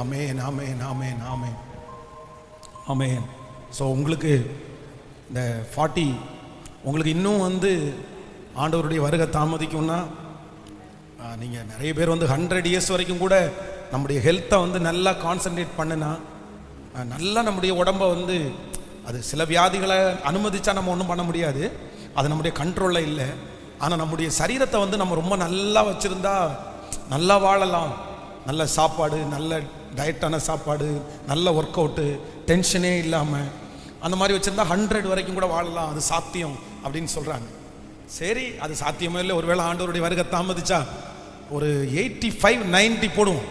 ஆமேன் ஆமேன் ஆமேன் ஆமேன் ஆமேன். So உங்களுக்கு இந்த 40 உங்களுக்கு இன்னும் ஆண்டவருடைய வருகை தாமதிக்கும்னா, நீங்கள் நிறைய பேர் 100 இயர்ஸ் வரைக்கும் கூட நம்முடைய ஹெல்த்தை நல்லா கான்சன்ட்ரேட் பண்ணுனா, நல்லா நம்முடைய உடம்பை அது சில வியாதிகளை அனுமதிச்சா நம்ம ஒன்றும் பண்ண முடியாது, அது நம்முடைய கண்ட்ரோலில் இல்லை. ஆனால் நம்முடைய சரீரத்தை நம்ம ரொம்ப நல்லா வச்சுருந்தா நல்லா வாழலாம். நல்ல சாப்பாடு, நல்ல டயட்டான சாப்பாடு, நல்ல ஒர்க் அவுட்டு, டென்ஷனே இல்லாமல் அந்த மாதிரி வச்சுருந்தா 100 வரைக்கும் கூட வாழலாம், அது சாத்தியம் அப்படின்னு சொல்கிறாங்க. சரி, அது சாத்தியமே இல்லை. ஒருவேளை ஆண்டவருடைய வருகை தாமதிச்சா ஒரு 85-90 போடுவோம்.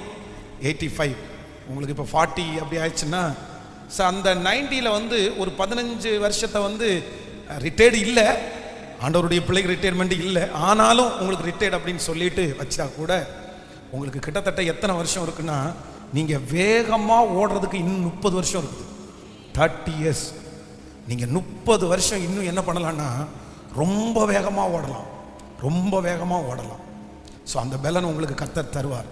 85 உங்களுக்கு இப்போ 40 அப்படி ஆயிடுச்சுன்னா, அந்த 90ல் ஒரு 15 வருஷத்தை ரிட்டையர்டு இல்லை, ஆண்டவருடைய பிள்ளைக்கு ரிட்டையர்மெண்ட் இல்லை, ஆனாலும் உங்களுக்கு ரிட்டையர்டு அப்படின்னு சொல்லிட்டு வச்சா கூட உங்களுக்கு கிட்டத்தட்ட எத்தனை வருஷம் இருக்குன்னா, நீங்கள் வேகமாக ஓடுறதுக்கு இன்னும் 30 வருஷம் இருக்குது. 30 இயர்ஸ். நீங்கள் 30 வருஷம் இன்னும் என்ன பண்ணலான்னா ரொம்ப வேகமாக ஓடலாம், ரொம்ப வேகமாக ஓடலாம். ஸோ அந்த பலன் உங்களுக்கு கர்த்தர் தருவார்.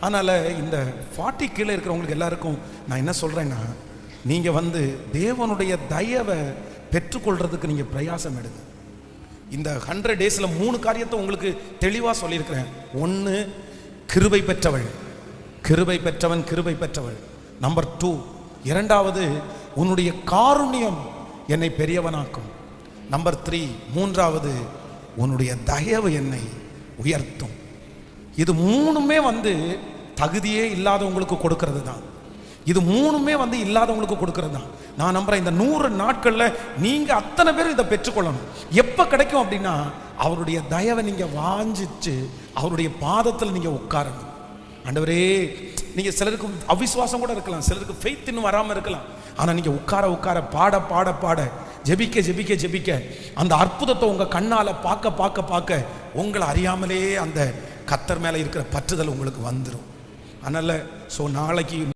அதனால் இந்த 40 கீழே இருக்கிறவங்களுக்கு எல்லாருக்கும் நான் என்ன சொல்கிறேன்னா, நீங்கள் தேவனுடைய தயவை பெற்றுக்கொள்கிறதுக்கு நீங்கள் பிரயாசம் எடுங்க. இந்த 100 டேஸில் 3 காரியத்தை உங்களுக்கு தெளிவாக சொல்லியிருக்கிறேன். 1, கிருபை பெற்றவள், கிருபை பெற்றவன், கிருபை பெற்றவள். நம்பர் 2, இரண்டாவது, உன்னுடைய காருண்யம் என்னை பெரியவனாக்கும். நம்பர் 3, மூன்றாவது, உன்னுடைய தயவு என்னை உயர்த்தும். இது 3மே தகுதியே இல்லாதவங்களுக்கு கொடுக்கறது தான். இது 3மே இல்லாதவங்களுக்கு கொடுக்கறது தான். நான் நம்புறேன் இந்த 100 நாட்களில் நீங்கள் அத்தனை பேரும் இதை பெற்றுக்கொள்ளணும். எப்போ கிடைக்கும் அப்படின்னா, அவருடைய தயவை நீங்கள் வாஞ்சிச்சு அவருடைய பாதத்தில் நீங்கள் உட்காரணும். ஆண்டவரே, நீங்கள் சிலருக்கு அவிசுவாசம் கூட இருக்கலாம், சிலருக்கு ஃபெய்த் இன்னும் வராமல் இருக்கலாம். ஆனால் நீங்கள் உட்கார உட்கார, பாட பாட பாட, ஜெபிக்க ஜெபிக்க ஜெபிக்க, அந்த அற்புதத்தை உங்கள் கண்ணால் பார்க்க பார்க்க பார்க்க உங்களை அறியாமலே அந்த கர்த்தர் மேலே இருக்கிற பற்றுதல் உங்களுக்கு வந்துடும். அதனால் ஸோ நாளைக்கு